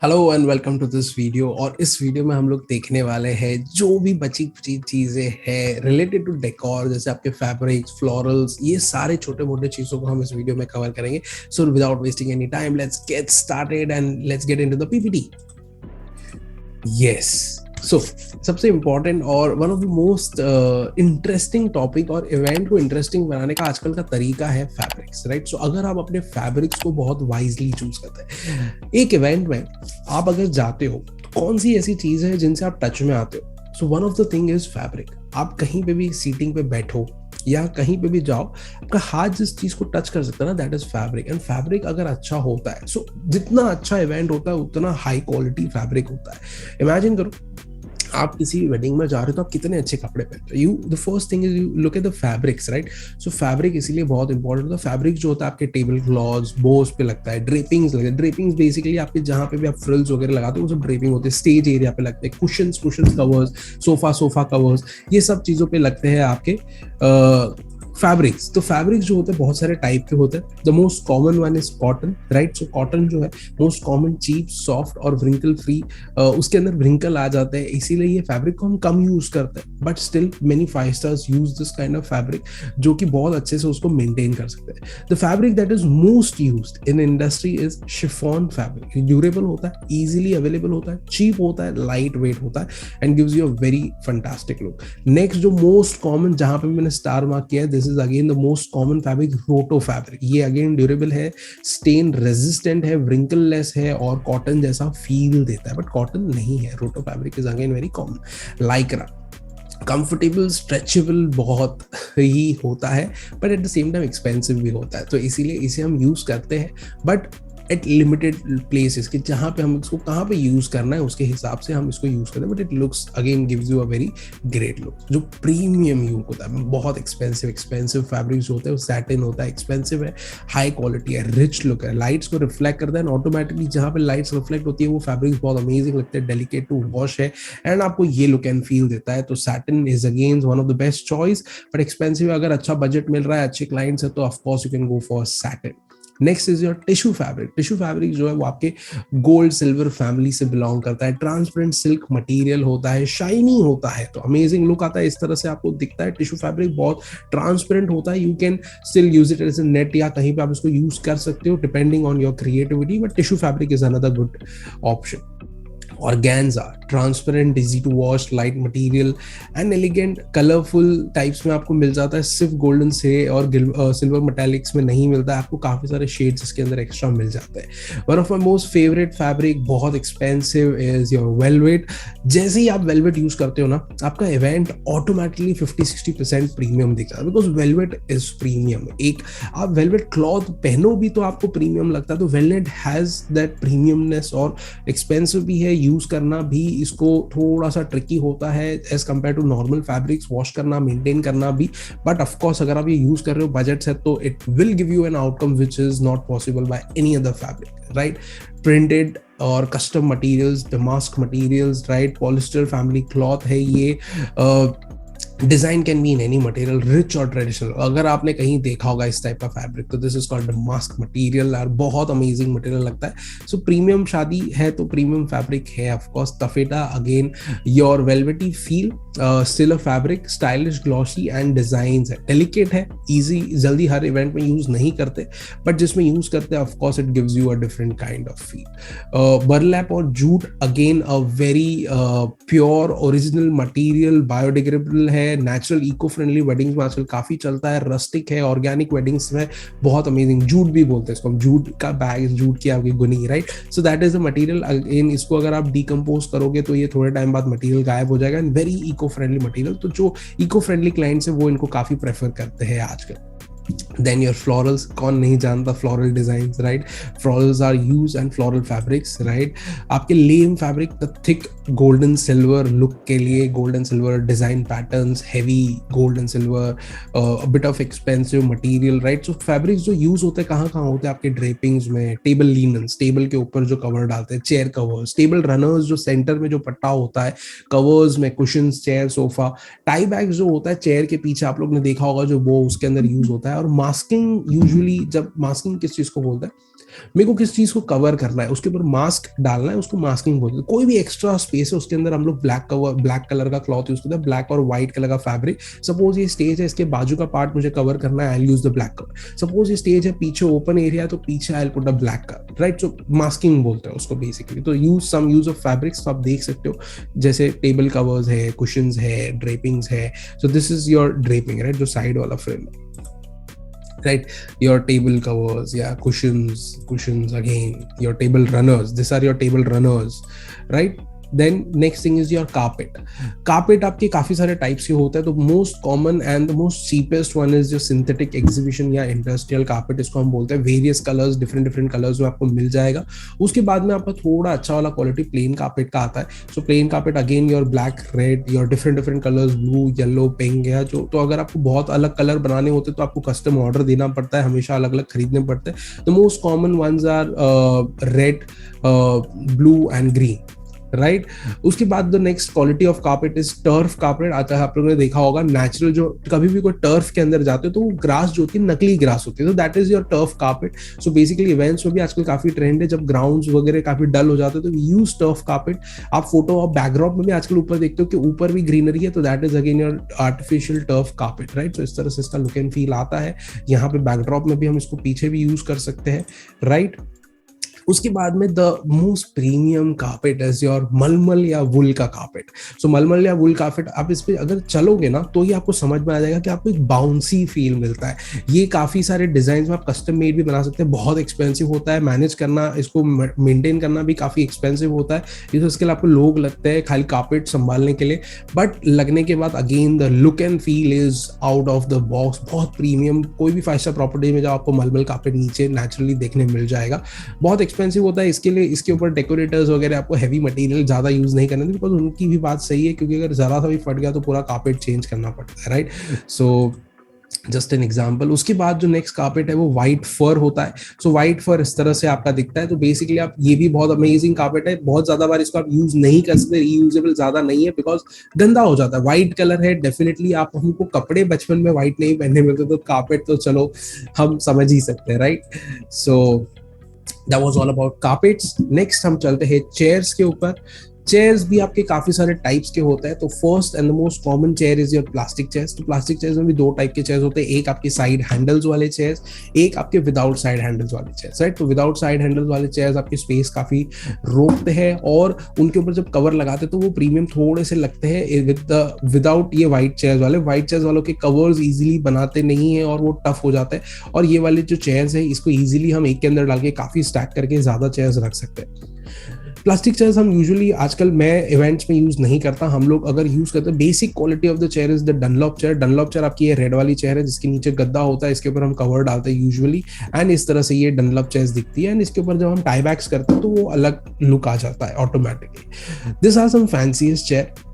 Hello and welcome to this video. और इस video में हम लोग देखने वाले हैं जो भी बची कुची चीजें हैं रिलेटेड टू डेकोर, जैसे आपके फैब्रिक्स, फ्लोरल्स, ये सारे छोटे मोटे चीजों को हम इस वीडियो में कवर करेंगे। So without wasting any time, let's get started and let's get into the PPT. Yes. So सबसे इम्पोर्टेंट और one of the most interesting topic और इवेंट को इंटरेस्टिंग बनाने का आजकल का तरीका है फैब्रिक्स, राइट। सो अगर आप अपने फैब्रिक्स को बहुत वाइजली चूज करते हैं एक इवेंट में, आप अगर जाते हो तो कौन सी ऐसी चीज है जिनसे आप टच में आते हो? So one of the thing is fabric. आप कहीं पे भी सीटिंग पे बैठो या कहीं पे भी जाओ, आपका हाथ जिस चीज को टच कर सकता है ना, that is fabric. And fabric अगर अच्छा होता है, सो जितना अच्छा इवेंट होता है उतना हाई क्वालिटी फैब्रिक होता है। इमेजिन करो आप किसी वेडिंग में जा रहे हो तो आप कितने अच्छे कपड़े पहनते हो। You the first thing is you look at the fabrics, right. So fabric इसीलिए बहुत इंपॉर्टेंट होता है। फैब्रिक जो होता है आपके टेबल क्लॉथ्स, बोस पे लगता है, ड्रेपिंग्स लगते हैं। ड्रेपिंग्स बेसिकली आपके जहां पे भी आप फ्रिल्स वगैरह लगाते हो वो सब ड्रेपिंग होते हैं। स्टेज एरिया पे लगते हैं, कुशंस कवर्स, सोफा कवर्स, ये सब चीजों पे लगते हैं आपके फैब्रिक्स। तो फैब्रिक्स जो होते हैं बहुत सारे टाइप के होते हैं। The most common one is cotton, right. So cotton जो है मोस्ट कॉमन, चीप, सॉफ्ट और व्रिंकल फ्री। उसके अंदर व्रिंकल आ जाते हैं, इसीलिए ये फैब्रिक को हम कम यूज करते हैं। But still many 5 stars use this kind of fabric, जो कि बहुत अच्छे से उसको मेंटेन कर सकते हैं। The fabric that is most used in industry is chiffon fabric. Durable होता है, इजीली अवेलेबल होता है, चीप होता है, लाइट वेट होता है and gives you a very fantastic look. Next जो मोस्ट कॉमन, जहां पे मैंने स्टार मार्क किया है, this is again the most common fabric, रोटो फैब्रिक। ये अगेन ड्यूरेबल है, स्टेन रेजिस्टेंट है, व्रिंकल लेस है और कॉटन जैसा फील देता है, बट कॉटन नहीं है। रोटो fabric is again very common. Lycra, comfortable, stretchable बहुत ही होता है, but at the same time expensive भी होता है, तो इसीलिए इसे हम यूज करते हैं बट एट लिमिटेड प्लेसेस, कि जहाँ पे हम इसको कहाँ पे यूज करना है उसके हिसाब से हम इसको यूज करते हैं। But it looks again gives you a very great look. जो प्रीमियम यूज होता है, बहुत एक्सपेंसिव फैब्रिक जो होता है वो सैटिन होता है, एक्सपेंसिव है, हाई क्वालिटी है, रिच लुक है, लाइट्स को रिफ्लेक्ट करता है ऑटोमेटिकली। जहाँ पे लाइट्स रिफ्लेक्ट होती है वो फैब्रिक बहुत अमेजिंग लगते हैं, डेलिकेट टू वॉश है एंड आपको ये लुक एंड फील देता है। तो satin is again one of the best choice, but expensive. अगर अच्छा बजट मिल रहा है, अच्छे क्लाइंट्स है, तो of course you can go for satin. Next is your tissue fabric. Tissue fabric जो है वो आपके गोल्ड सिल्वर फैमिली से बिलोंग करता है। ट्रांसपेरेंट सिल्क मटेरियल होता है, शाइनी होता है, तो अमेजिंग लुक आता है। इस तरह से आपको दिखता है। टिश्यू फैब्रिक बहुत ट्रांसपेरेंट होता है, you can still use it as a net या कहीं पे आप इसको यूज कर सकते हो depending on your creativity, but tissue fabric is another good option. Organza, transparent, easy to wash, light material and elegant, colourful types में आपको मिल जाता है। सिर्फ गोल्डन से और सिल्वर मेटालिक्स में नहीं मिलता है, आपको काफी सारे शेड्स इसके अंदर एक्स्ट्रा मिल जाते हैं। One of my most favourite fabric, बहुत एक्सपेंसिव, इज योर वेलवेट। जैसे ही आप वेलवेट यूज करते हो ना, आपका इवेंट ऑटोमेटिकली 50-60% प्रीमियम दिख जाता है, बिकॉज वेलवेट इज प्रीमियम। एक आप वेलवेट क्लॉथ पहनो भी तो आपको प्रीमियम लगता है, तो वेलवेट हैज दैट प्रीमियमनेस। और एक्सपेंसिव भी है, यूज करना भी इसको थोड़ा सा ट्रिकी होता है as compare to normal fabrics, wash करना, मेंटेन करना भी। बट ऑफ कोर्स अगर आप ये यूज कर रहे हो बजट से, तो it will give you an outcome which is not possible by any other fabric, right. Printed और custom materials, damask materials, right. Polyester family cloth है ये। Design can be in any material, rich और traditional. अगर आपने कहीं देखा होगा इस टाइप का फैब्रिक, तो this is called mask material, और बहुत अमेजिंग मटेरियल लगता है। सो प्रीमियम शादी है तो प्रीमियम फैब्रिक है of course. Taffeta, again your velvety feel, still a fabric, stylish, glossy and designs है, डेलिकेट है, इजी, जल्दी हर इवेंट में यूज नहीं करते, बट जिसमें यूज करते हैं of course it gives you a different kind of feel. Burlap और jute, again a very pure original material, biodegradable है, नेचुरल, इको फ्रेंडली। वेडिंग्स में आजकल काफी चलता है, रस्टिक है, ऑर्गेनिक वेडिंग्स में बहुत अमेजिंग। जूट भी बोलते हैं इसको, जूट का बैग, जूट की आपकी गुनी, right. So that is the material. Again इसको अगर आप डिकम्पोज करोगे तो ये थोड़े टाइम बाद मटेरियल गायब हो जाएगा, and very eco friendly material. तो जो इको फ्रेंडली क्लाइंट्स है वो इनको काफी प्रेफर करते हैं आजकल। Then your florals, कौन नहीं जानता floral designs, right? Florals are used and floral fabrics, right? आपके lame fabric, the thick golden silver look के लिए, golden silver design patterns, heavy golden silver, bit of expensive material, right. So fabrics जो use होते हैं कहाँ कहाँ होते हैं? आपके ड्रेपिंग्स में, टेबल लिनन्स, टेबल के ऊपर जो कवर डालते हैं, चेयर कवर्स, टेबल रनर्स जो सेंटर में जो पट्टा होता है, कवर्स में, cushions, chair, sofa, tie bag जो होता है चेयर के पीछे, आप लोग ने देखा होगा जो वो उसके अंदर यूज होता है। और मास्किंग, यूजुअली जब मास्किंग किस चीज को बोलते हैं, मेरे को किस चीज को कवर करना है, उसके ऊपर मास्क डालना है, उसको मास्किंग बोलते हैं। कोई भी एक्स्ट्रा स्पेस है उसके अंदर हम लोग ब्लैक कलर का क्लॉथ यूज करते हैं, ब्लैक और व्हाइट कलर का फैब्रिक। सपोज ये स्टेज है, इसके बाजू का पार्ट मुझे कवर करना है, I use the black colour. Suppose ये स्टेज है, पीछे ओपन एरिया है, तो पीछे I put a black colour, right. So masking बोलते हैं उसको बेसिकली। तो यूज ऑफ फैब्रिक्स आप देख सकते हो, जैसे टेबल कवर्स है, कुशंस है, ड्रेपिंग्स है। So this is your draping, right, जो साइड वाला फ्रेम है, right? Your table covers, yeah, cushions again, your table runners, these are your table runners, right? Then next thing is your carpet आपके काफी सारे types के होते हैं, तो most common and the most cheapest one is जो synthetic exhibition या industrial carpet, इसको हम बोलते हैं। वेरियस कलर्स, डिफरेंट कलर्स में आपको मिल जाएगा। उसके बाद में आपका थोड़ा अच्छा वाला क्वालिटी प्लेन कार्पेट का आता है। So plain carpet again your black, red, your different colours, blue, yellow, pink, या जो, तो अगर आपको बहुत अलग कलर बनाने होते तो आपको कस्टम ऑर्डर देना पड़ता है, हमेशा अलग अलग खरीदने पड़ते हैं। The most common ones are red, blue and green, right. उसके बाद the next quality of carpet is turf carpet आता है। आप लोगों ने देखा होगा नेचुरल, जो कभी भी कोई टर्फ के अंदर जाते हो तो वो ग्रास जो होती है नकली ग्रास होती है, तो that is your turf carpet. So basically events में भी आजकल काफी ट्रेंड है, जब ग्राउंड्स वगैरह काफी डल हो जाते हैं तो यूज टर्फ कार्पेट। आप फोटो और बैकड्रॉप में भी आजकल ऊपर देखते हो कि ऊपर भी ग्रीनरी है, तो that is again your artificial turf carpet, right. तो इस तरह से इसका लुक एंड फील आता है। यहाँ पे बैकड्रॉप में भी हम इसको पीछे भी यूज कर सकते हैं, राइट। उसके बाद में the most premium carpet is your मलमल या वुल का कार्पेट। सो मलमल या वुल कार्पेट, आप इस पे अगर चलोगे ना तो ये आपको समझ में आ जाएगा कि आपको एक बाउंसी फील मिलता है। ये काफी सारे डिजाइन में आप कस्टम मेड भी बना सकते हैं। बहुत एक्सपेंसिव होता है मैनेज करना, इसको मेंटेन करना भी काफी एक्सपेंसिव होता है। इसके लिए आपको लोग लगते हैं खाली कार्पेट संभालने के लिए, बट लगने के बाद again the look and feel is out of the box, बहुत प्रीमियम। कोई भी 5 स्टार प्रॉपर्टी में जाओ आपको मलमल कार्पेट नीचे नेचुरली देखने मिल जाएगा। बहुत एक्सपेंसिव होता है, इसके लिए इसके ऊपर डेकोरेटर्स वगैरह आपको हैवी मटेरियल ज्यादा यूज नहीं करना, बिकॉज उनकी भी बात सही है, क्योंकि अगर जरा सा भी फट गया तो पूरा कार्पेट चेंज करना पड़ता है, right. So just an example. उसके बाद जो नेक्स्ट कार्पेट है वो व्हाइट फर होता है। सो व्हाइट फर इस तरह से आपका दिखता है। तो बेसिकली आप, ये भी बहुत अमेजिंग कार्पेट है। बहुत ज्यादा बार इसको आप यूज नहीं कर सकते, रीयूजेबल ज्यादा नहीं है, बिकॉज गंदा हो जाता है। व्हाइट कलर है डेफिनेटली, आप हमको कपड़े बचपन में व्हाइट नहीं पहनने मिलते, तो कार्पेट तो चलो हम समझ ही सकते हैं, right. So that was all about carpets. Next हम चलते हैं चेयर्स के ऊपर। चेयर्स भी आपके काफी सारे टाइप्स के होते हैं। तो first and the most common chair is your plastic chairs. तो प्लास्टिक चेयर्स में भी 2 टाइप के चेयर्स होते हैं, एक आपके साइड हैंडल्स वाले चेयर्स, एक आपके विदाउट साइड हैंडल्स वाले चेयर्स, राइट। तो विदाउट साइड हैंडल्स वाले चेयर्स आपकी स्पेस काफी रोकते हैं, और उनके ऊपर जब कवर लगाते हैं तो वो प्रीमियम थोड़े से लगते हैं विदाउट ये व्हाइट चेयर्स वाले। व्हाइट चेयर्स वालों के कवर्स इजीली बनाते नहीं है और वो टफ हो जाता है। और ये वाले जो चेयर्स है, इसको इजीली हम एक के अंदर डाल के काफी स्टैक करके ज्यादा चेयर्स रख सकते हैं। प्लास्टिक चेयर्स हम यूजुअली, आजकल मैं इवेंट्स में यूज नहीं करता, हम लोग अगर यूज करते हैं, basic quality of the chair is the Dunlop chair. Dunlop chair आपकी ये रेड वाली चेयर है जिसके नीचे गद्दा होता है, इसके ऊपर हम कवर डालते हैं यूजुअली, एंड इस तरह से ये डनलॉप चेयर्स दिखती है। एंड इसके ऊपर जब हम टाई बैक्स करते हैं तो वो अलग लुक आ जाता है automatically. This are some fanciest chair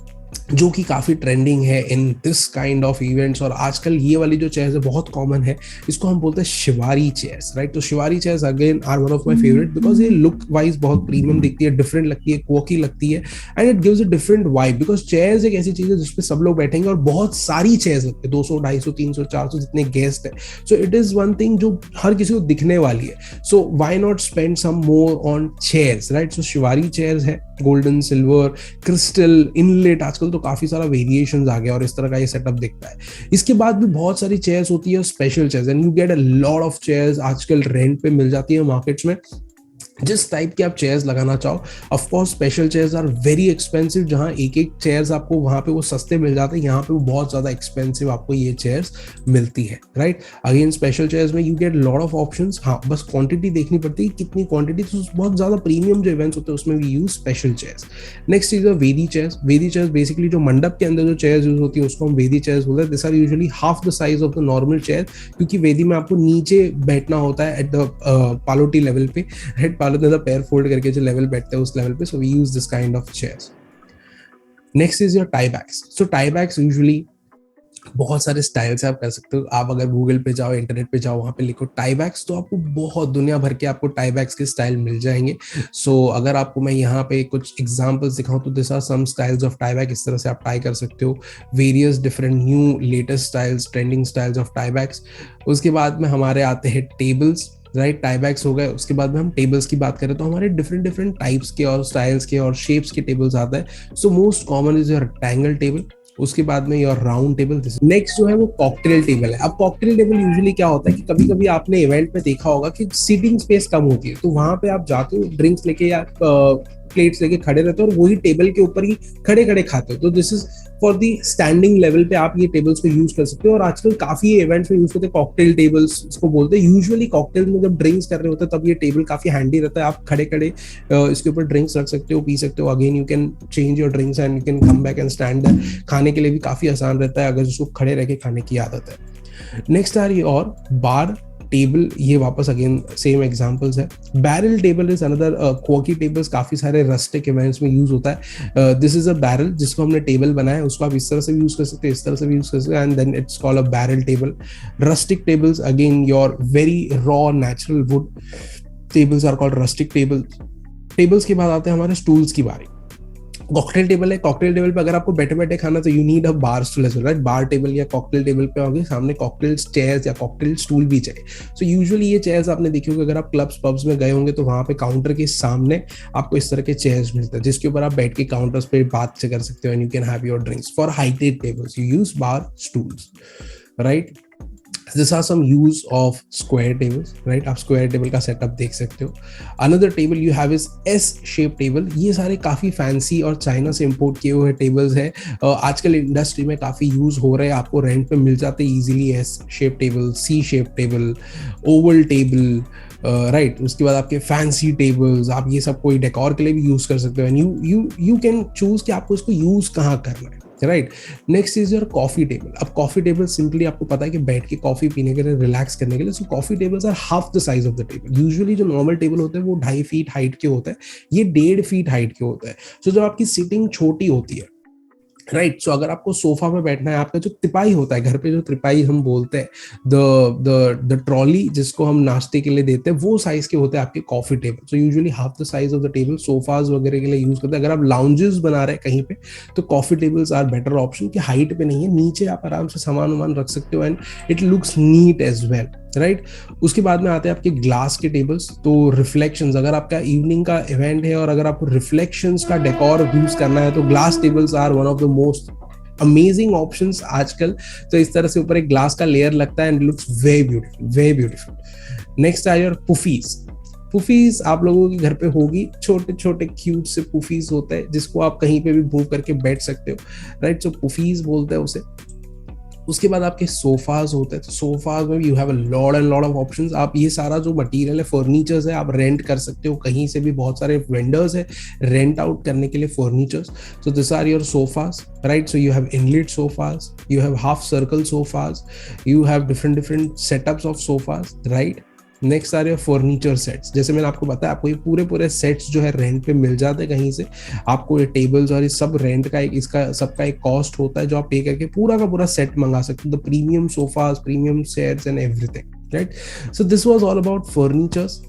जो कि काफी ट्रेंडिंग है in this kind of events. और आजकल ये वाली जो चेयर्स है बहुत कॉमन है, इसको हम बोलते हैं शिवारी चेयर्स, राइट। तो chiavari chairs again are one of my favourite, because ये लुक वाइज बहुत प्रीमियम दिखती है, डिफरेंट लगती है, क्वॉकी लगती है, and it gives a different vibe. Because chairs एक ऐसी चीज है जिसपे सब लोग बैठेंगे और बहुत सारी चेयर्स लगती है, 200, 250, 300, 400 जितने गेस्ट है। So it is one thing जो हर किसी को दिखने वाली है। So why not spend some more on chairs, right. So Chiavari chairs है, गोल्डन, सिल्वर, क्रिस्टल, इनलेट, आजकल तो काफी सारा वेरिएशंस आ गया और इस तरह का ये सेटअप दिखता है। इसके बाद भी बहुत सारी चेयर्स होती है, special chairs, and you get a lot of chairs आजकल रेंट पे मिल जाती है मार्केट्स में। जिस टाइप के आप चेयर्स लगाना चाहो, of course special chairs are very expensive, जहां एक एक चेयर्स आपको वहां पे वो सस्ते मिल जाते हैं, यहाँ पे वो बहुत ज्यादा एक्सपेंसिव आपको ये चेयर्स मिलती है, राइट। अगेन स्पेशल चेयर्स में you get lot of options, हाँ बस क्वांटिटी देखनी पड़ती है कितनी क्वांटिटी, तो बहुत ज्यादा प्रीमियम जो इवेंट्स होते हैं उसमें we use special chairs. Next is vedi chairs. Vedi chairs basically जो मंडप के अंदर जो चेयर्स यूज होती है उसको हम वेदी चेयर्स बोलते हैं। This are usually half the size of the normal chair, क्योंकि वेदी में आपको नीचे बैठना होता है एट द पालोटी लेवल पे, राइट। पालोटी मतलब पैर फोल्ड करके जो लेवल बैठते हैं उस लेवल पे। So we use this kind of chairs. Next is your tie bags. So tie bags usually बहुत सारे स्टाइल से आप कर सकते हो। आप अगर गूगल पे जाओ, इंटरनेट पे जाओ, वहां पे लिखो टाई बैग्स, तो आपको बहुत दुनिया भर के आपको टाई बैग्स के स्टाइल मिल जाएंगे। सो अगर आपको मैं यहाँ पे कुछ एग्जांपल्स दिखाऊं तो this are some styles of tie bag. इस तरह से आप टाई कर सकते हो, various different new latest styles, trending styles of tie bags. उसके बाद में हमारे आते हैं टेबल्स। राइट, टाई बैग्स हो गए। उसके बाद में हम टेबल्स की बात करें तो हमारे डिफरेंट डिफरेंट टाइप्स के और स्टाइल्स के और शेप्स के टेबल्स आता है। So most common is your rectangle table, उसके बाद में योर राउंड टेबल। नेक्स्ट जो है वो कॉकटेल टेबल है। अब कॉकटेल टेबल यूजुअली क्या होता है कि कभी कभी आपने इवेंट में देखा होगा कि सीटिंग स्पेस कम होती है, तो वहां पे आप जाते हो ड्रिंक्स लेके या प्लेट्स लेके खड़े रहते हो और वही टेबल के ऊपर ही खड़े खड़े खाते हो। तो this is for the standing level पे आप ये टेबल्स को यूज कर सकते हो। और आजकल काफी इवेंट्स में यूज करते हैं कॉकटेल टेबल्स, इसको बोलते हैं। यूजुअली कॉकटेल में जब ड्रिंक्स कर रहे होते हैं तब ये टेबल काफी हैंडी रहता है। आप खड़े खड़े इसके ऊपर ड्रिंक्स रख सकते हो, पी सकते हो। Again you can change your drinks and you can come back and stand there. खाने के लिए भी काफी आसान रहता है अगर उसको खड़े रह के खाने की आदत है। नेक्स्ट आ रही और बार टेबल, ये वापस अगेन सेम एग्जांपल्स है। बैरल टेबल इज अनदर क्वॉकी टेबल्स, काफी सारे रस्टिक इवेंट्स में यूज होता है। दिस इज अ बैरल जिसको हमने टेबल बनाया है, उसको आप इस तरह से भी यूज कर सकते हैं, इस तरह से भी यूज कर सकते हैं, and then it's called a barrel table. Rustic tables again your very raw natural wood tables are called rustic table. Tables के बाद आते हैं हमारे स्टूल्स की बारी। कॉकटेल टेबल है, कॉकटेल टेबल पे अगर आपको बैठे बैठे खाना तो you need a bar stool as well, right. Bar table या कॉकटेल टेबल पे होंगे सामने कॉकटेल चेयर्स या कॉकटेल स्टूल भी चाहिए। सो यूजुअली ये चेयर्स आपने देखी होगी, अगर आप क्लब्स पब्स में गए होंगे तो वहां पे काउंटर के सामने आपको इस तरह के चेयर्स मिलते हैं जिसके ऊपर आप बैठ के काउंटर्स पे बात से कर सकते हो and you can have your drinks. For heighted tables you use bar stools, right. These are some use of square tables, right? आप square table का setup देख सकते हो। Another table you have is S-shaped table। ये सारे काफी fancy और China से import किए हुए tables है। आजकल इंडस्ट्री में काफी यूज हो रहे हैं, आपको रेंट पे मिल जाते हैं easily. S-shaped table, C-shaped table, oval table, right. उसके बाद आपके फैंसी टेबल्स, आप ये सब कोई डेकोर के लिए भी यूज कर सकते हो एंड यू कैन चूज कि आपको इसको यूज कहाँ करना है, right. Next is your coffee table. अब कॉफी टेबल सिंपली आपको पता है कि बैठ के कॉफी पीने के लिए, रिलैक्स करने के लिए। So coffee tables are half the size of the table. Usually जो नॉर्मल टेबल होते हैं वो 2.5 फीट हाइट के होता है, ये 1.5 फीट हाइट के होता है। सो जब आपकी सीटिंग छोटी होती है, राइट, सो अगर आपको सोफा में बैठना है, आपका जो तिपाई होता है घर पे, जो तिपाई हम बोलते हैं, द ट्रॉली जिसको हम नाश्ते के लिए देते हैं, वो साइज के होते हैं आपके coffee table. So usually half the size of the table sofas वगैरह के लिए यूज करते हैं। अगर आप लाउंजेस बना रहे हैं कहीं पे तो coffee tables are better option, कि हाइट पे नहीं है, नीचे आप आराम से सामान वामान रख सकते हो and it looks neat as well, right. उसके बाद में आते हैं आपके ग्लास के टेबल्स। तो रिफ्लेक्शंस, अगर आपका इवनिंग का इवेंट है और अगर आपको रिफ्लेक्शंस का डेकोर यूज करना है तो glass tables are one of the most amazing options आजकल। तो इस तरह से ऊपर एक ग्लास का लेयर लगता है and looks very beautiful, very beautiful. Next are your poufs. Poufs आप लोगों के घर पे होगी, छोटे छोटे क्यूट से पुफीज होते हैं जिसको आप कहीं पे भी मूव करके बैठ सकते हो, राइट। सो पुफीज बोलते हैं उसे। उसके बाद आपके सोफाज होते हैं, तो सोफाज में you have a lot and lot of options. आप ये सारा जो मटेरियल है, फर्नीचर्स है, आप रेंट कर सकते हो कहीं से भी। बहुत सारे वेंडर्स है रेंट आउट करने के लिए furnitures. So this are your sofas, right. So you have inlet sofas, you have half circle sofas, you have different different setups of sofas, right. Next आ रहे हैं फर्नीचर सेट्स। जैसे मैंने आपको बताया, आपको ये पूरे पूरे सेट्स जो है रेंट पे मिल जाते हैं कहीं से। आपको ये टेबल्स और ये सब रेंट का एक, इसका सबका एक कॉस्ट होता है जो आप पे करके पूरा का पूरा सेट मंगा सकते हो। The premium sofas, premium sets and everything, right. So this was all about furnitures,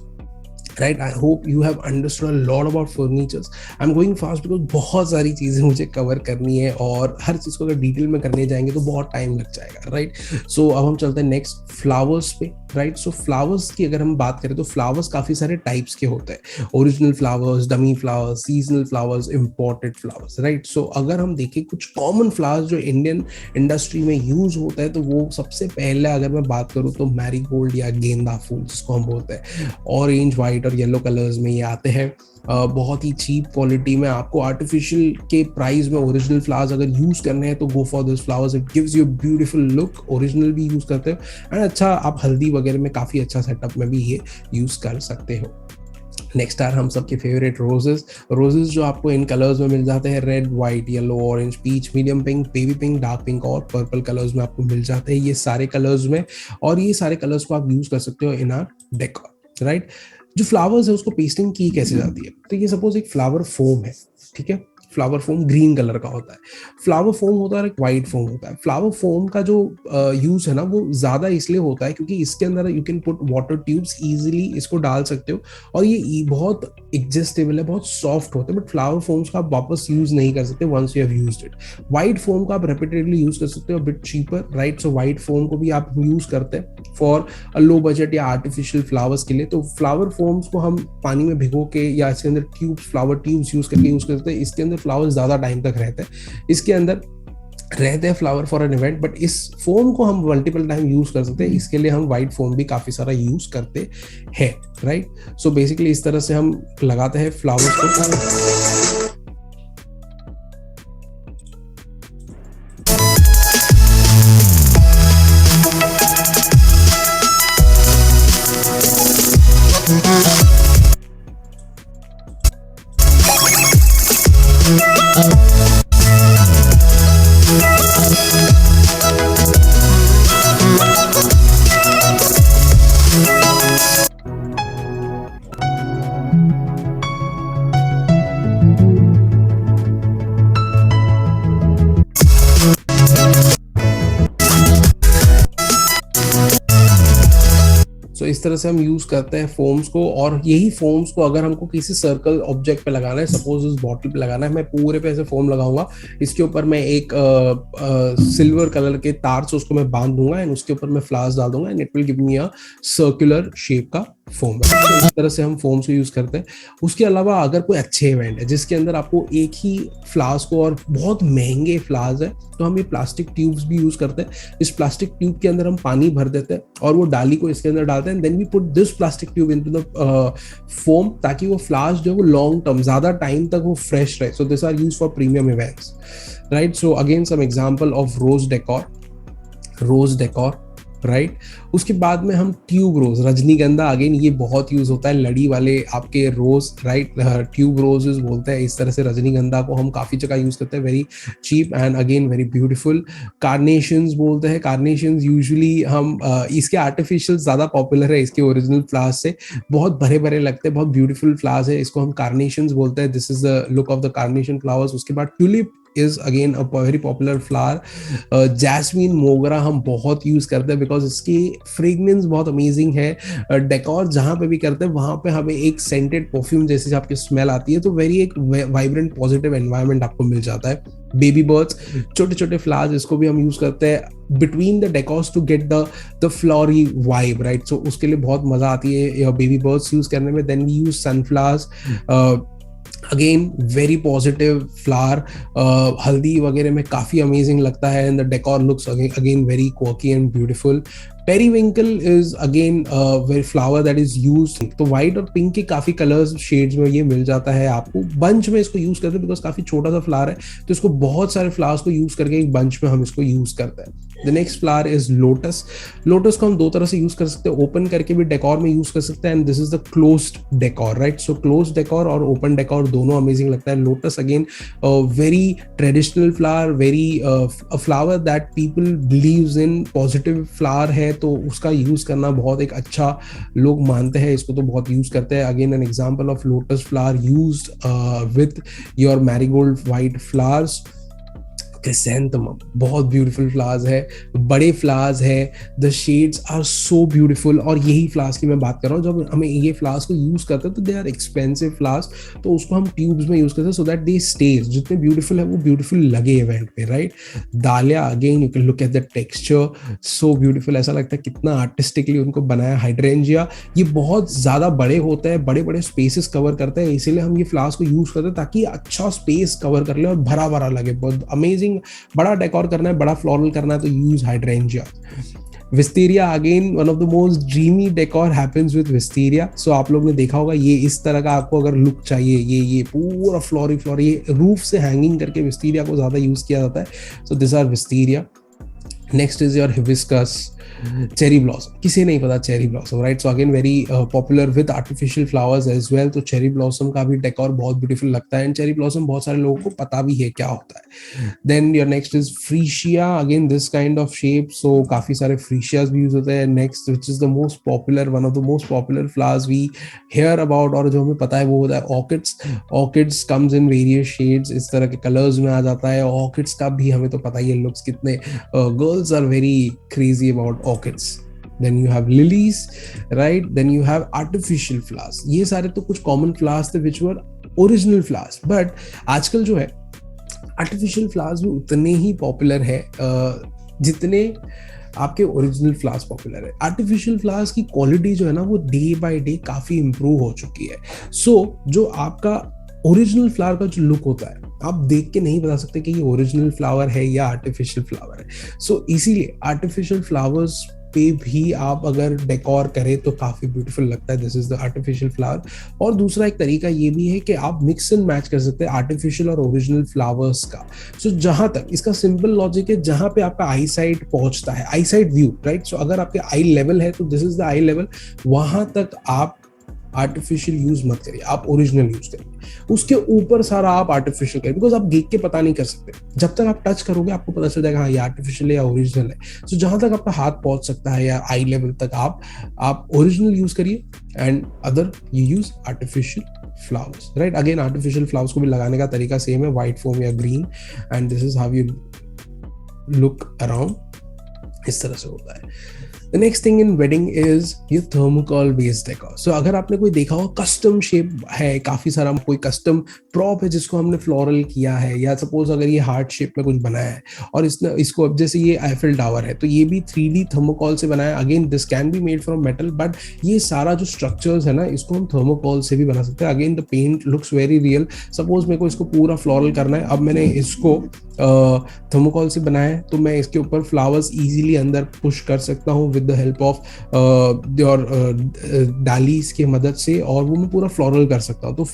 right. I hope you have understood a lot about furnitures. I am going fast because बहुत सारी चीजें मुझे कवर करनी है और हर चीज को अगर डिटेल में करने जाएंगे तो बहुत टाइम लग जाएगा, राइट। सो अब हम चलते हैं नेक्स्ट फ्लावर्स पे, राइट। सो फ्लावर्स की अगर हम बात करें तो फ्लावर्स काफी सारे टाइप्स के होते हैं। Original flowers, dummy flowers, seasonal flowers, imported flowers, right. So अगर हम देखें कुछ कॉमन फ्लावर्स जो इंडियन इंडस्ट्री में यूज होता है तो वो सबसे पहले अगर मैं बात करूँ तो मैरीगोल्ड या गेंदा फूल जिसको हम बोलते हैं, ऑरेंज, व्हाइट और येलो कलर्स में ये आते हैं। बहुत ही चीप क्वालिटी में आपको आर्टिफिशियल के प्राइस में ओरिजिनल फ्लावर्स अगर यूज करने हैं तो go for this flowers. It gives you beautiful look. Original भी यूज करते हो एंड अच्छा, आप हल्दी वगैरह में काफी अच्छा सेटअप में भी ये यूज कर सकते हो। नेक्स्ट आर हम सबके फेवरेट रोजेस। रोजेस जो आपको इन कलर्स में मिल जाते हैं, red, white, yellow, orange, peach, medium pink, baby pink, dark pink और पर्पल कलर्स में आपको मिल जाते हैं ये सारे कलर्स में। और ये सारे कलर्स को आप यूज कर सकते हो इन आर डेकोर, राइट। जो फ्लावर्स है उसको पेस्टिंग की कैसे जाती है, तो ये सपोज एक फ्लावर फोम है, ठीक है। फ्लावर फोम ग्रीन कलर का होता है, फ्लावर फोम होता है और एक व्हाइट फोम होता है। फ्लावर फोम का जो यूज है ना वो ज्यादा इसलिए होता है क्योंकि इसके अंदर you can put water tubes, easily इसको डाल सकते हो और ये बहुत एडजस्टेबल है, बहुत सॉफ्ट होता है। बट फ्लावर फोम्स का आप वापस यूज नहीं कर सकते once you have used it. White foam का आप रिपीटेडली यूज कर सकते हो, bit cheaper, right. So white foam को भी आप यूज करते हैं। फॉर अ लो बजट या आर्टिफिशियल फ्लावर्स के लिए। तो फ्लावर फोम्स को हम पानी में भिगो के या इसके अंदर ट्यूब्स, फ्लावर ट्यूब्स यूज करके यूज करते हैं। इसके अंदर फ्लावर ज्यादा टाइम तक रहते हैं, इसके अंदर रहते हैं flower for an event, but इस फोम को हम मल्टीपल टाइम यूज कर सकते हैं। इसके लिए हम वाइट फोम भी काफी सारा यूज करते हैं, राइट। सो बेसिकली इस तरह से हम लगाते हैं फ्लावर्स को। सो इस तरह से हम यूज करते हैं फोम्स को, और यही फोम्स को अगर हमको किसी सर्कल ऑब्जेक्ट पे लगाना है, सपोज इस बॉटल पे लगाना है, मैं पूरे पे ऐसे फोम लगाऊंगा, इसके ऊपर मैं एक सिल्वर कलर के तार से उसको मैं बांध दूंगा एंड उसके ऊपर मैं फ्लावर्स डाल दूंगा and it will give me a circular shape का फोम। तो इस तरह से हम फोम्स को यूज करते हैं। उसके अलावा अगर कोई अच्छे इवेंट है जिसके अंदर आपको एक ही फ्लावर्स को और बहुत महंगे फ्लावर्स है, तो हम ये प्लास्टिक ट्यूब्स भी यूज करते हैं। इस प्लास्टिक ट्यूब के अंदर हम पानी भर देते हैं और वो डाली को इसके अंदर डालते हैं, then we put this plastic tube into the foam, ताकि वो फ्लावर्स जो है वो लॉन्ग टर्म ज्यादा टाइम तक वो फ्रेश रहे। So this are use for premium events, right. So again some example of rose decor, right. उसके बाद में हम ट्यूब रोज, रजनीगंधा, अगेन ये बहुत यूज होता है, लड़ी वाले आपके रोज, राइट, ट्यूब रोजेस बोलते हैं। इस तरह से रजनीगंधा को हम काफी जगह यूज करते हैं, very cheap and again very beautiful. Carnations बोलते हैं, कार्नेशंस यूजुअली हम इसके आर्टिफिशियल ज्यादा पॉपुलर है इसके ओरिजिनल फ्लावर्स से, बहुत भरे भरे लगते हैं, बहुत ब्यूटीफुल फ्लावर्स है, इसको हम कार्नेशंस बोलते हैं। This is the look of the carnation flowers. उसके बाद tulip is again a very popular flower। Jasmine, मोगरा हम बहुत यूज करते हैं बिकॉज इसकी फ्रेग्रेंस बहुत अमेजिंग है। डेकोर जहां पे भी करते हैं वहां पे हमें एक सेंटेड परफ्यूम जैसी आपकी स्मेल आती है, तो वेरी एक वाइब्रेंट पॉजिटिव एनवायरनमेंट आपको मिल जाता है। बेबी बर्ड्स, छोटे छोटे फ्लावर्स, इसको भी हम यूज करते हैं between the decors to get the flowery vibe, right. So उसके लिए बहुत मजा आती है बेबी बर्ड्स यूज करने में। Then we use sunflowers, again very positive flower, हल्दी वगैरह में काफी अमेजिंग लगता है and the decor looks again very quirky and beautiful. Periwinkle is again very flower that is used, तो व्हाइट और पिंक के काफी कलर्स शेड्स में ये मिल जाता है आपको। बंच में इसको यूज करते हैं बिकॉज काफी छोटा सा फ्लावर है, तो इसको बहुत सारे फ्लावर्स को यूज करके एक बंच में हम इसको यूज करते हैं। The next flower is lotus. Lotus को हम दो तरह से यूज कर सकते हैं, ओपन करके भी डेकोर में यूज कर सकते हैं and this is the closed decor, right. So closed decor और ओपन डेकोर दोनों अमेजिंग लगता है। Lotus again very traditional flower, very flower that people believes in, positive flower है तो उसका यूज करना बहुत एक अच्छा लोग मानते हैं, इसको तो बहुत यूज करते हैं। Again an example of lotus flower used with your marigold white flowers. Chrysanthemum बहुत ब्यूटीफुल फ्लावर्स है, बड़े फ्लावर्स है, the shades are so beautiful. और यही फ्लावर्स की मैं बात कर रहा हूँ, जब हमें ये फ्लावर्स को यूज करते हैं तो दे आर एक्सपेंसिव फ्लावर्स, तो उसको हम ट्यूब्स में यूज करते हैं सो दैट दे स्टेज, जितने ब्यूटीफुल है वो ब्यूटीफुल लगे इवेंट पे, राइट। दालिया, again you can look at the texture, so beautiful, ऐसा लगता है कितना आर्टिस्टिकली उनको बनाया। हाइड्रेंजिया, ये बहुत ज्यादा बड़े होते हैं, बड़े बड़े स्पेसेस कवर करते हैं, इसीलिए हम ये फ्लावर्स को यूज करते हैं ताकि अच्छा स्पेस कवर कर ले और भरा भरा लगे, बहुत अमेजिंग। बड़ा डेकोर करना है, बड़ा फ्लोरल करना है तो use hydrangea. Wisteria, again one of the most dreamy decor happens with wisteria. So आप लोग ने देखा होगा, ये इस तरह का आपको अगर लुक चाहिए, ये पूरा फ्लोरी ये रूफ से हैंगिंग करके विस्टेरिया को ज्यादा यूज किया जाता है। So this are wisteria. Next is your hibiscus, cherry blossom, किसे नहीं पता cherry blossom, right. So again very popular with artificial flowers as well, तो चेरी ब्लॉसम का भी डेकोर बहुत ब्यूटीफुल लगता है एंड चेरी ब्लॉसम बहुत सारे लोगों को पता भी है क्या होता है। Then your next is freesia, again this kind of shape, so काफी सारे फ्रीशियाज भी यूज होते हैं। Next which is the most popular, one of the most popular flowers we hear about, और जो हमें पता है वो होता है orchids. Orchids comes in various shades, इस तरह के कलर्स में आ जाता है। ऑर्किड्स का भी हमें तो पता ही है लुक्स कितने, girls are very crazy about orchids. Then you have lilies, right? Then you have artificial flowers. ये सारे तो कुछ common flowers थे which were original flowers, but आजकल जो है artificial flowers भी उतने ही popular है जितने आपके ओरिजिनल फ्लावर्स पॉपुलर है। आर्टिफिशियल फ्लावर्स की क्वालिटी जो है ना वो डे बाय डे काफी इंप्रूव हो चुकी है। जो आपका ओरिजिनल फ्लावर का जो लुक होता है, आप देख के नहीं बता सकते कि ये ओरिजिनल फ्लावर है या आर्टिफिशियल फ्लावर है। इसीलिए आर्टिफिशियल फ्लावर्स पे भी आप अगर डेकोर करें तो काफी ब्यूटीफुल लगता है। This is the artificial flower. और दूसरा एक तरीका ये भी है कि आप मिक्स एंड मैच कर सकते हैं आर्टिफिशियल और ओरिजिनल फ्लावर्स का। जहां तक इसका सिंपल लॉजिक है, जहां पे आपका आई साइड पहुंचता है, आई साइड व्यू, राइट। अगर आपके आई लेवल है तो this is the I level, वहां तक आप आर्टिफिशियल यूज मत करिए, आप ओरिजिनल यूज करिए। उसके ऊपर सारा आप आर्टिफिशियल करिए, बिकॉज आप देख के पता नहीं कर सकते। जब तक आप टच करोगे आपको पता चल जाएगा हाँ ये आर्टिफिशियल है या ओरिजिनल है। जहां तक आपका हाथ पहुंच सकता है या आई लेवल तक आप ओरिजिनल यूज करिए, and other you use artificial flowers, right. Again artificial flowers को भी लगाने का तरीका सेम है, व्हाइट फोम या green, and this is how you look around. इस तरह से होता है। The next thing in wedding is ये thermocol based decor. अगर आपने कोई देखा हो कस्टम शेप है, काफी सारा कोई कस्टम प्रॉप है जिसको हमने फ्लोरल किया है, या सपोज अगर ये हार्ट शेप में कुछ बनाया है और इसको अब जैसे ये आईफिल टावर है तो ये भी 3D थर्मोकॉल से बनाया है। Again this can be made from metal, but ये सारा जो स्ट्रक्चर्स है ना इसको हम थर्मोकॉल से भी बना सकते हैं। Again the paint looks very real. Suppose मेरे को इसको पूरा फ्लोरल करना है, अब मैंने इसको थर्मोकॉल से बनाया है तो मैं इसके ऊपर फ्लावर्स इजीली अंदर पुश कर सकता हूँ with the help of your dahlias के मदद से, और वो मैं पूरा फ्लोरल कर सकता हूँ। तो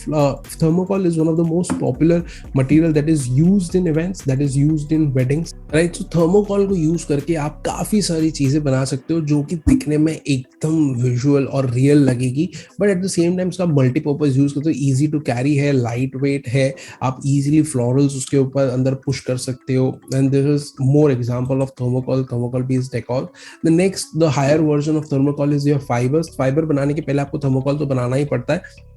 thermocol is one of the most popular material that is used in events, that is used in weddings, right. Thermocol को यूज करके आप काफी सारी चीजें बना सकते हो जो कि दिखने में एकदम विजुअल और रियल लगेगी, but at the same time इसका मल्टीपर्पज यूज करते हो। इजी टू कैरी है, लाइट वेट है, आप इजीली फ्लोरल्स उसके ऊपर अंदर पुश कर सकते हो, and this is more example of thermocol based decor. The next, the higher version of thermocol is your fibres. Fibre बनाने के पहले आपको थर्मोकॉल तो बनाना ही पड़ता है,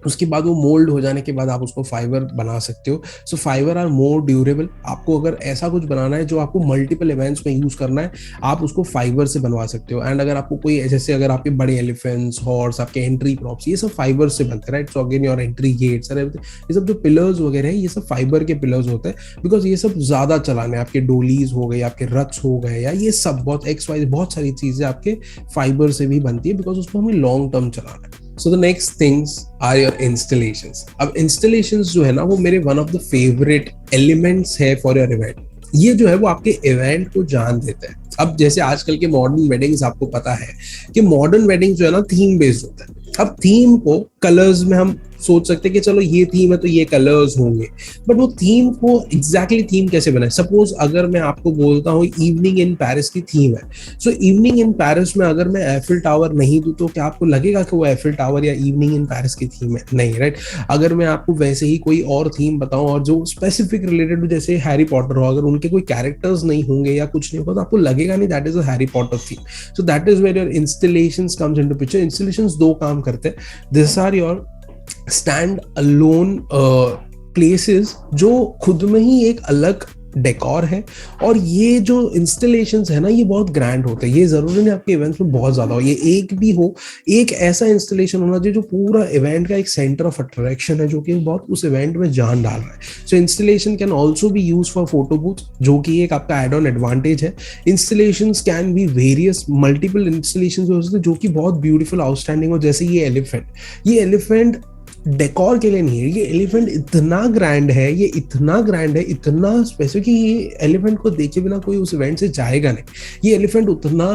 उसके बाद वो मोल्ड हो जाने के बाद आप उसको फाइबर बना सकते हो। Fibre are more durable. आपको अगर ऐसा कुछ बनाना है जो आपको मल्टीपल इवेंट्स में यूज करना है, आप उसको फाइबर से बनवा सकते हो। एंड अगर आपको कोई जैसे अगर आपके बड़े एलिफेंट्स, हॉर्स, आपके एंट्री प्रॉप्स, ये सब फाइबर से बनते हैं, right. Again your entry gates, ये सब जो पिलर्स वगैरह है ये सब फाइबर के पिलर्स होते हैं, बिकॉज ये सब ज्यादा चलाने, आपके डोलीज हो गए, आपके रथ्स हो गए, या ये सब बहुत XY बहुत सारी चीजें आपके फाइबर से भी बनती है, बिकॉज उसको हमें लॉन्ग टर्म चलाना है। So the next things are your installations. अब installations जो है ना वो मेरे one of the favorite elements है for your event. ये जो है वो आपके इवेंट को जान देते हैं। अब जैसे आजकल के मॉडर्न वेडिंग्स आपको पता है कि मॉडर्न वेडिंग जो है ना थीम बेस्ड होता है। अब थीम को कलर्स में हम सोच सकते हैं कि चलो ये थीम है तो ये कलर्स होंगे, बट वो थीम को एग्जैक्टली थीम कैसे बनाए। सपोज अगर मैं आपको बोलता हूँ इवनिंग इन पेरिस की थीम है, इवनिंग इन पेरिस में अगर मैं एफिल टावर नहीं दूं तो क्या आपको लगेगा कि वो एफिल टावर या इवनिंग इन पेरिस की थीम है? नहीं, राइट। अगर मैं आपको वैसे ही कोई और थीम बताऊं और जो स्पेसिफिक रिलेटेड जैसे हैरी पॉटर हो, अगर उनके कोई कैरेक्टर्स नहीं होंगे या कुछ नहीं होगा तो आपको लगेगा नहीं that is a Harry Potter theme. So that is where your installations comes into picture. Installations दो काम करते हैं। This are your stand alone places जो खुद में ही एक अलग डेकोर है, और ये जो इंस्टॉलेशंस है ना ये बहुत ग्रैंड होते हैं। ये जरूरी नहीं आपके इवेंट्स में बहुत ज्यादा हो, ये एक भी हो, एक ऐसा इंस्टॉलेशन होना चाहिए जो पूरा इवेंट का एक सेंटर ऑफ अट्रैक्शन है, जो कि बहुत उस इवेंट में जान डाल रहा है। So installation can also be use for photo booth, जो कि एक आपका एड ऑन एडवांटेज है। Installations can be various, multiple installations हो सकते हैं जो कि बहुत ब्यूटीफुल आउटस्टैंडिंग हो। जैसे ये एलिफेंट डेकोर के लिए नहीं है, ये एलिफेंट इतना ग्रैंड है, ये इतना ग्रैंड है, इतना स्पेसिफिक कि ये एलिफेंट को देखे बिना कोई उस इवेंट से जाएगा नहीं। ये एलिफेंट उतना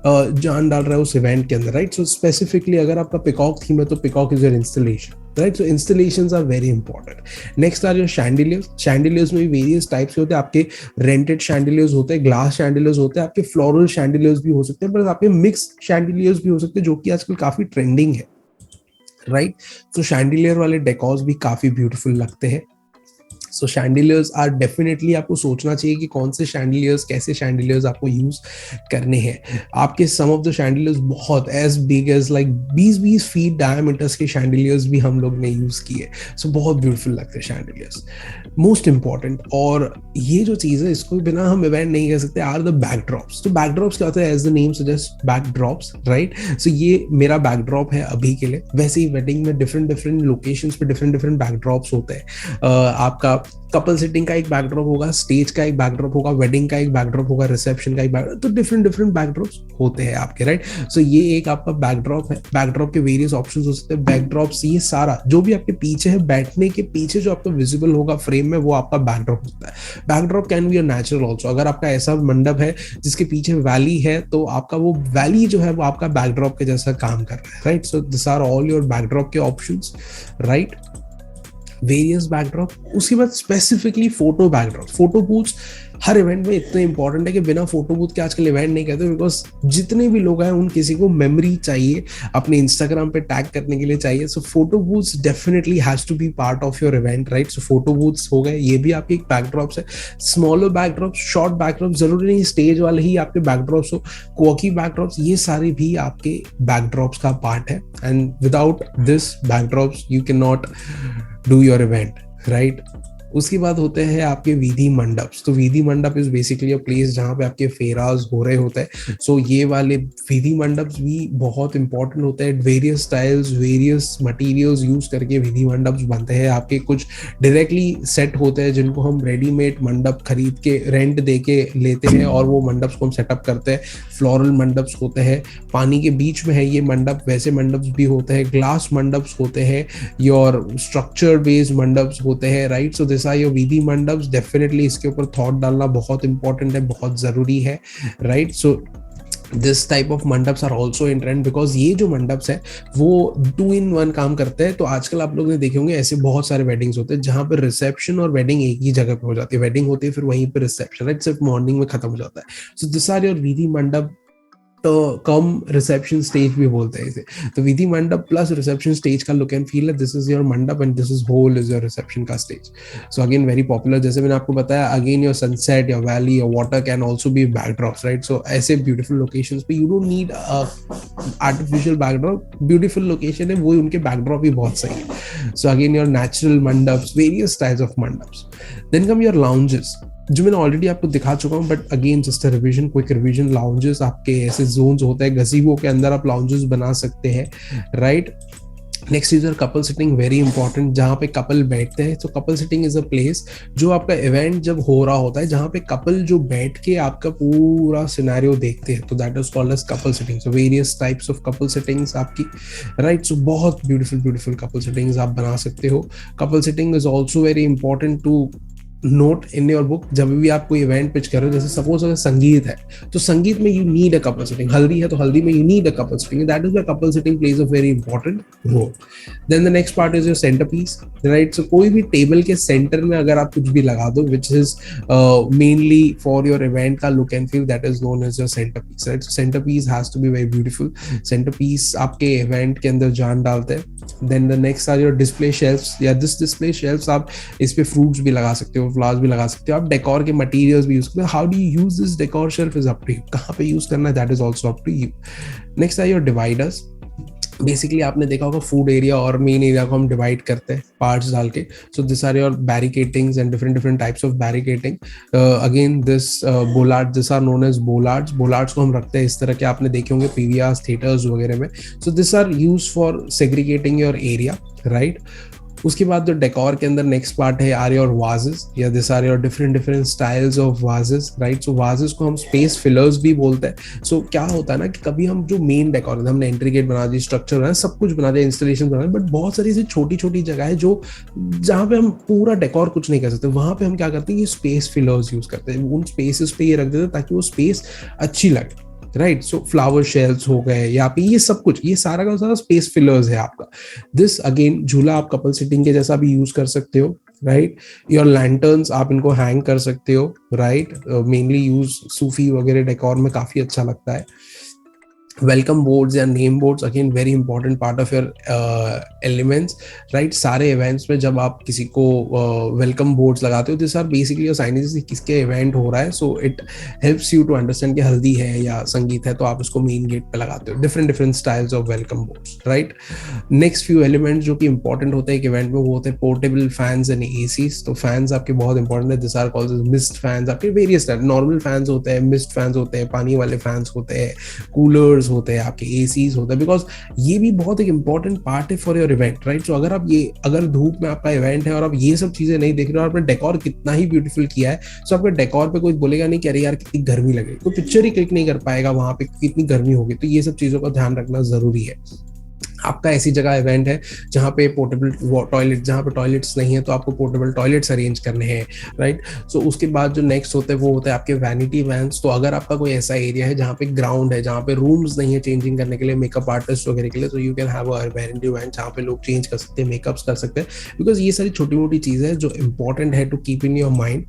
जान डाल रहा है उस इवेंट के अंदर, राइट। सो स्पेसिफिकली अगर आपका पिकॉक थीम है तो peacock is your installation, right. So installations are very important. Next are your chandeliers. Chandeliers में भी वेरियस टाइप्स के होते हैं। आपके रेंटेड शैंडिलियर्स होते हैं, ग्लास शैंडिलियर्स होते हैं, आपके फ्लोरल शैंडिलियर्स भी हो सकते हैं, पर आपके मिक्स शैंडिलियर्स भी हो सकते हैं जो कि आजकल काफी ट्रेंडिंग है, राइट। तो शैंडिलियर वाले डेकोर्स भी काफी ब्यूटीफुल लगते हैं। सो शैंडिलियर्स आर डेफिनेटली आपको सोचना चाहिए कि कौन से शैंडिलियर्स, कैसे शैंडिलियर्स आपको यूज करने हैं। आपके सम ऑफ द शैंडिलियर्स बहुत as big as like 20-20 feet diameters के शैंडिलियर्स भी हम लोग ने यूज किए। सो बहुत ब्यूटीफुल लगते हैं शैंडिलियर्स। मोस्ट इंपॉर्टेंट, और ये जो चीज है इसको बिना हम इवेंट नहीं कर सकते, आर द बैकड्रॉप्स। तो बैकड्रॉप्स क्या होता है? As the name suggest, backdrops, right. So ये मेरा बैकड्रॉप है अभी के लिए। वैसे ही वेडिंग में डिफरेंट लोकेशंस पे डिफरेंट बैकड्रॉप्स होते हैं। आपका कपल सेटिंग का एक बैकड्रॉप होगा, स्टेज का एक बैकड्रॉप होगा, वेडिंग का एक बैकड्रॉप होगा, रिसेप्शन का एक बैकड्रॉप, तो डिफरेंट डिफरेंट बैकड्रॉप्स होते हैं आपके, राइट। सो ये एक आपका बैकड्रॉप है। बैकड्रॉप के वेरियस ऑप्शंस हो सकते हैं। बैकड्रॉप्स ये सारा जो भी आपके पीछे है, बैठने के पीछे जो आपको विजिबल होगा फ्रेम में, वो आपका बैकड्रॉप होता है। Backdrop can be a natural also. अगर आपका ऐसा मंडप है जिसके पीछे वैली है, तो आपका वो वैली जो है वो आपका बैकड्रॉप के जैसा काम कर रहा है, right. So this are all your backdrop के ऑप्शंस, राइट। Various backdrop. उसके बाद specifically photo backdrop. Photo booths हर इवेंट में इतने इंपॉर्टेंट है कि बिना फोटो बूथ के आजकल इवेंट नहीं कहते, बिकॉज जितने भी लोग हैं उन किसी को मेमोरी चाहिए, अपने इंस्टाग्राम पे टैग करने के लिए चाहिए। So photo booths definitely has to be part of your event, right. So photo booths हो गए, ये भी आपके एक बैकड्रॉप्स है। स्मॉलर बैकड्रॉप्स, शॉर्ट बैकड्रॉप्स, जरूरी नहीं स्टेज वाले ही आपके बैकड्रॉप्स हो, क्वॉकी बैकड्रॉप्स, ये सारे भी आपके बैकड्रॉप्स का पार्ट है। And without this backdrops you can not do your event, right. उसके बाद होते हैं आपके विधि मंडप। तो विधि मंडप इज बेसिकली अ प्लेस जहाँ पे आपके फेराज हो रहे होते हैं। सो ये वाले विधि मंडप भी बहुत इंपॉर्टेंट होते हैं। Various styles, various materials use करके विधि मंडप बनते हैं आपके। कुछ डायरेक्टली सेट होते हैं जिनको हम रेडीमेड मंडप खरीद के रेंट दे के लेते हैं और वो मंडप को हम सेटअप करते हैं। फ्लोरल मंडप्स होते हैं, पानी के बीच में है ये मंडप, वैसे मंडप्स भी होते हैं। ग्लास मंडप्स होते हैं, योर स्ट्रक्चर बेस्ड मंडप्स होते हैं, right. So this are your vidhi mandaps. Definitely इसके ऊपर थॉट डालना बहुत इंपॉर्टेंट है, बहुत जरूरी है, right. So this type of mandaps are also in trend, because ये जो मंडप्स है वो 2 in 1 काम करते हैं। तो आजकल आप लोग ने देखे होंगे ऐसे बहुत सारे वेडिंग्स होते हैं जहां पर रिसेप्शन और वेडिंग एक ही जगह पे हो जाती है। वेडिंग होती है फिर वहीं पर रिसेप्शन, राइट, सिर्फ मॉर्निंग में खत्म हो जाता है। सो दिस आर योर विधि मंडप, तो कम रिसेप्शन स्टेज भी बोलते हैं इसे। तो विधि मंडप प्लस रिसेप्शन स्टेज का लुक एंड फील है। This is your mandap and this is whole is your reception का stage. So again very popular, जैसे मैंने आपको बताया, again your sunset, your valley, your water can also be backdrops, right. So ऐसे beautiful locations पे you don't need artificial backdrop. Beautiful location है वो, उनके बैकड्रॉप भी बहुत सही है। So again your natural mandaps, various types of mandaps. Then come your lounges, जो मैंने ऑलरेडी आपको दिखा चुका हूँ, but again just revision, quick revision. Lounges आपके ऐसे जोन्स होते हैं, गज़ीबो के अंदर आप लाउंजेस बना सकते हैं, right. Next is couple sitting, very important, जहाँ पे कपल बैठते हैं। तो couple sitting is a place जो आपका इवेंट जब हो रहा होता है, जहाँ पे कपल जो बैठ के आपका पूरा सिनेरियो देखते हैं, तो that is called as couple sitting. So various types of couple sittings आपकी, राइट। सो बहुत ब्यूटीफुल कपल सिटिंग्स आप बना सकते हो। Couple sitting is also very important to note in your book. जब भी आप कोई इवेंट पिच कर रहे हो, जैसे सपोज अगर संगीत है तो संगीत में you need a couple sitting, Haldi है तो हल्दी में you need a couple sitting, that is where couple sitting plays a very important role. Then the next part is your centre piece, right. So कोई भी टेबल के centre में अगर आप कुछ भी लगा दो which is mainly for your event का look and feel, that is known as your centre piece, right. Centre piece has to be very beautiful. Centre piece आपके इवेंट के अंदर जान डालते हैं। Then the next are your display shelfs, या this display shelfs आप इस पे फ्रूट्स भी लगा सकते हो, फ्लावर्स भी लगा सकते हो, आप डेकोर के मटेरियल्स भी यूज करते हो। How do you use this decor shelf is up to you, कहाँ पे यूज करना है that is also up to you. Next are your dividers. Basically आपने देखा होगा फूड एरिया और मेन एरिया को हम डिवाइड करते हैं पार्ट्स डाल के। So this are your barricadings and different types of barricading. Again this bollard, this are known as bollards. Bollards को हम रखते हैं इस तरह के, आपने देखे होंगे पीवीआर थिएटर्स वगैरह में। So this are use for segregating your area, right. उसके बाद जो डेकोर के अंदर नेक्स्ट पार्ट है आर योर वाजेस, या this are your different styles of vases, right. So vases को हम स्पेस फिलर्स भी बोलते हैं। सो क्या होता है ना कि कभी हम जो मेन डेकोर, हमने एंट्री गेट बना दी, स्ट्रक्चर बना, सब कुछ बना दिया, इंस्टॉलेशन बना, बट बहुत सारी ऐसी छोटी छोटी जगह है जो जहाँ पे हम पूरा डेकोर कुछ नहीं कर सकते, वहां पे हम क्या करते हैं, ये स्पेस फिलर्स यूज करते हैं। उन स्पेसेस पे ये रख देते हैं ताकि वो स्पेस अच्छी लगे, राइट। सो फ्लावर शेल्स हो गए यहाँ पे, ये सब कुछ, ये सारा का सारा स्पेस फिलर्स है आपका। दिस अगेन झूला आप कपल सिटिंग के जैसा भी यूज कर सकते हो, राइट। योर लैंटर्न्स आप इनको हैंग कर सकते हो, राइट। मेनली यूज सूफी वगैरह डेकोर में काफी अच्छा लगता है। वेलकम बोर्ड्स या name boards, again very important part of your elements, right. सारे इवेंट्स में जब आप किसी को वेलकम बोर्ड्स लगाते हो, this are basically your signage किसके इवेंट हो रहा है। So it helps you to understand कि हल्दी है या संगीत है, तो आप उसको मेन गेट पे लगाते हो। Different styles of welcome boards, right. Next few elements जो कि इंपॉर्टेंट होते हैं एक इवेंट में, वो होते हैं पोर्टेबल फैंस एंड एसीज। तो फैंस आपके बहुत इंपॉर्टेंट है। This are called mist fans. आपके वेरियस टाइप, नॉर्मल फैंस होते हैं, मिस्ट फैंस होते हैं, पानी वाले फैंस होते हैं, कूलर्स कूलर्स होते हैं, आपके एसीज होते हैं, बिकॉज ये भी बहुत एक इंपॉर्टेंट पार्ट है for your event, right. So अगर धूप में आपका इवेंट है और आप ये सब चीजें नहीं देख रहे हो और आपने डेकोर कितना ही ब्यूटीफुल किया है, सो आपके डेकोर पे कोई बोलेगा नहीं कि अरे यार कितनी गर्मी लगे, कोई पिक्चर ही क्लिक नहीं कर पाएगा वहां पे कितनी गर्मी होगी। तो ये सब चीजों का ध्यान रखना जरूरी है। आपका ऐसी जगह इवेंट है जहाँ पे पोर्टेबल टॉयलेट, जहाँ पे टॉयलेट्स नहीं है तो आपको पोर्टेबल टॉयलेट्स अरेंज करने हैं, राइट। सो उसके बाद जो नेक्स्ट होता है वो होता है आपके वैनिटी वैन्स। तो अगर आपका कोई ऐसा एरिया है जहाँ पे ग्राउंड है, जहाँ पे रूम्स नहीं है चेंजिंग करने के लिए, मेकअप आर्टिस्ट वगैरह के लिए, तो you can have a vanity van जहाँ पे लोग चेंज कर सकते हैं, मेकअप्स कर सकते हैं, बिकॉज ये सारी छोटी मोटी चीजें हैं जो इंपॉर्टेंट है to keep in your mind.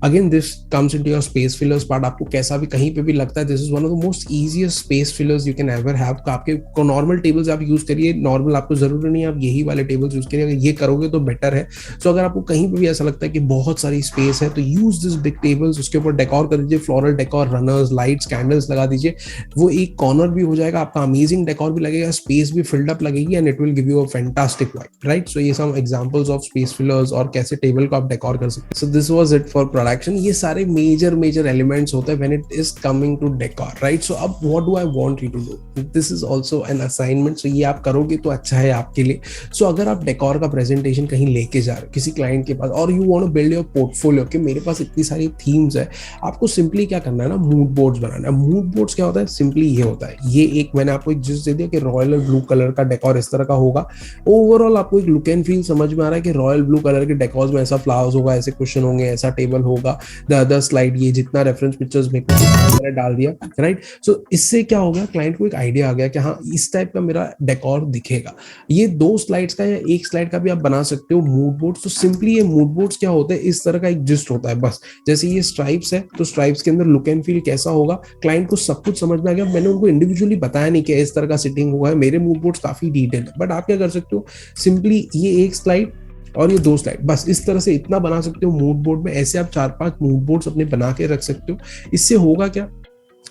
Again this comes into your space fillers part. आपको कैसा भी कहीं पे भी लगता है this is one of the most easiest space fillers you can ever have. आपके नॉर्मल टेबल्स आप यूज करिए, नॉर्मल आपको जरूरी नहीं है आप यही वाले टेबल्स यूज करिए, अगर ये करोगे तो बेटर है। सो अगर आपको कहीं पे भी ऐसा लगता है कि बहुत सारी स्पेस है तो यूज दिस बिग टेबल्स, उसके ऊपर डेकोर कर दीजिए, floral decor, runners, lights, candles लगा दीजिए। वो एक कॉर्नर भी हो जाएगा आपका, अमेजिंग डेकोर भी लगेगा, स्पेस भी फिल्ड अप लगेगी and it will give you a fantastic vibe, right. So ये some examples of space fillers और कैसे टेबल को आप डेकोर कर सकते हैं। So this was it for production. ये सारे मेजर एलिमेंट्स होते हैं when it is coming to decor, right. So अब what do I want you to do, this is also an assignment. So ये आप करोगे तो अच्छा है आपके लिए। सो अगर आप डेकोर का प्रेजेंटेशन कहीं लेके जा रहे हो किसी क्लाइंट के पास और you want to build your portfolio कि मेरे पास इतनी सारी थीम्स है, आपको सिंपली क्या करना है ना, मूड बोर्ड्स बनाना है। मूड बोर्ड्स क्या होता है, सिंपली ये होता है, ये एक मैंने आपको एक जिस दे दिया कि रॉयल ब्लू कलर का डेकोर इस तरह का होगा। ओवरऑल आपको एक लुक एंड फील समझ में आ रहा है कि रॉयल ब्लू कलर के डेकोर्स में ऐसा फ्लावर्स होगा, ऐसे क्वेश्चन होंगे, ऐसा टेबल होगा, द अदर स्लाइड, ये जितना रेफरेंस पिक्चर्स में मैंने डाल दिया, राइट। सो इससे क्या होगा, क्लाइंट को एक आइडिया आ गया कि हाँ इस टाइप का मेरा डेकोर दिखेगा। ये 2 स्लाइड्स का या 1 स्लाइड का भी आप बना सकते हो मूड बोर्ड। तो सिंपली ये मूड बोर्ड्स क्या होते हैं, इस तरह का एक जिस्ट होता है बस। जैसे ये स्ट्राइप्स है तो स्ट्राइप्स के अंदर लुक एंड फील कैसा होगा, क्लाइंट को सब कुछ समझ में आ गया। मैंने उनको इंडिविजुअली बताया नहीं कि इस तरह का सेटिंग हुआ है, मेरे मूड बोर्ड्स काफी डिटेल है, बट आप क्या कर सकते हो, सिंपली ये 1 स्लाइड और ये 2 स्लाइड, बस इस तरह से इतना बना सकते हो मूड बोर्ड में। ऐसे आप 4-5 मूड बोर्ड्स अपने बना के रख सकते हो। इससे होगा क्या,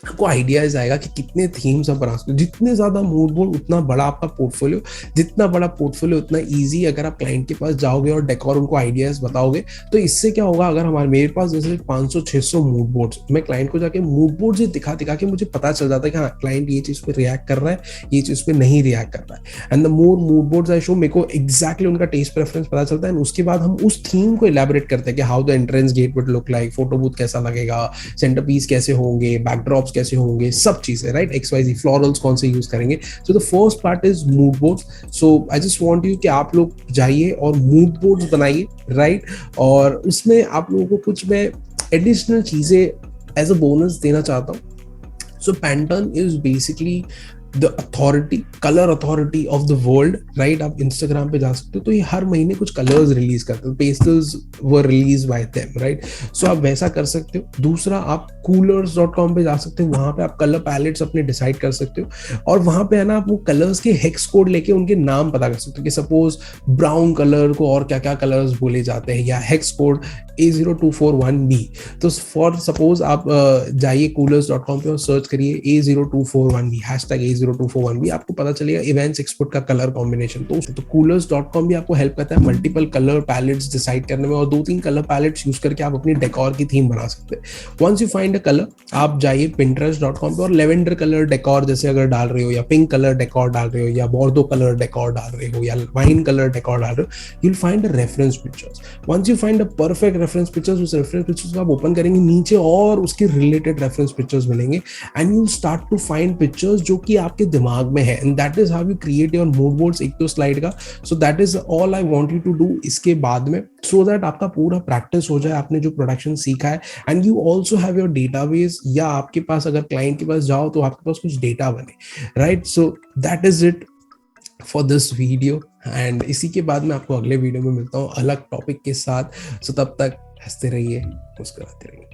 आपको आइडियाज आएगा कि कितने थीम्स आप बना सकते हो। जितने ज्यादा मूड बोर्ड उतना बड़ा आपका पोर्टफोलियो, जितना बड़ा पोर्टफोलियो उतना इजी। अगर आप क्लाइंट के पास जाओगे और डेकोर उनको आइडियाज बताओगे तो इससे क्या होगा, अगर मेरे पास जैसे 500-600 मूड बोर्ड्स, मैं क्लाइंट को जाके मूड बोर्ड से दिखा दिखा के मुझे पता चल जाता है कि हाँ क्लाइंट ये चीज पे रिएक्ट कर रहा है, ये चीज पे नहीं रिएक्ट कर रहा है। And the more mood boards I show, मेरे को एग्जैक्टली उनका टेस्ट प्रेफरेंस पता चलता है। उसके बाद हम उस थीम को इलेबोरेट करते हैं कि how the entrance gate would look like, photo booth कैसा लगेगा, सेंटर पीस कैसे होंगे, बैकड्रॉप्स कैसे होंगे, सब चीजें, राइट। XYZ फ्लोरल्स कौन से यूज करेंगे। So the first part is mood boards. So I just want you कि आप लोग जाइए और मूड बोर्ड्स बनाइए, राइट। और उसमें आप लोगों को कुछ मैं एडिशनल चीजें एज अ बोनस देना चाहता हूँ। So Pantone is basically the authority, colour authority of the world, right. आप इंस्टाग्राम पे जा सकते हो तो ये हर महीने कुछ कलर्स रिलीज करते हो, pastels were release by them, right. So आप वैसा कर सकते हो। दूसरा, आप coolers.com पे जा सकते हो, वहां पे आप कलर पैलेट्स अपने डिसाइड कर सकते हो और वहां पे है ना आप वो कलर्स के हेक्स कोड लेके उनके नाम पता कर सकते हो कि सपोज ब्राउन कलर को और क्या क्या कलर्स बोले जाते हैं, या हेक्स कोड A0241B। तो फॉर सपोज आप जाइए coolers.com पे और सर्च करिए A0241B, #A0241B, आपको पता चलेगा इवेंट्स एक्सपोर्ट का कलर कॉम्बिनेशन। तो coolers.com भी आपको हेल्प करता है मल्टीपल कलर पैलेट्स डिसाइड करने में, और 2-3 कलर पैलेट्स यूज करके आप अपनी डेकोर की थीम बना सकते हैं। Once you find a colour, आप जाइए pinterest.com पे और लेवेंडर कलर डेकोर जैसे अगर डाल रहे हो, या पिंक कलर डेकोर डाल रहे हो, या बोर्डो कलर डेकोर डाल रहे हो, या वाइन कलर डेकोर डाल रहे हो, you'll find a reference pictures. Once you find a perfect reference pictures, उस reference pictures को आप ओपन करेंगे, नीचे और उसके related reference pictures मिलेंगे, and you'll start to find pictures जो कि आपके दिमाग में है, and that is how you create your mood boards। एक तो स्लाइड का, so that is all I want you to do इसके बाद में, so that आपका पूरा प्रैक्टिस हो जाए, आपने जो प्रोडक्शन सीखा है, and you also have your database, या आपके पास अगर क्लाइंट के पास जाओ तो आपके पास कुछ डेटा बने, right। So that is it for this video, and इसी के बाद मैं आपको अगले वीडियो में मिलता हूँ अलग टॉपिक के साथ। सो तब तक हंसते रहिए, मुस्कुराते रहिए।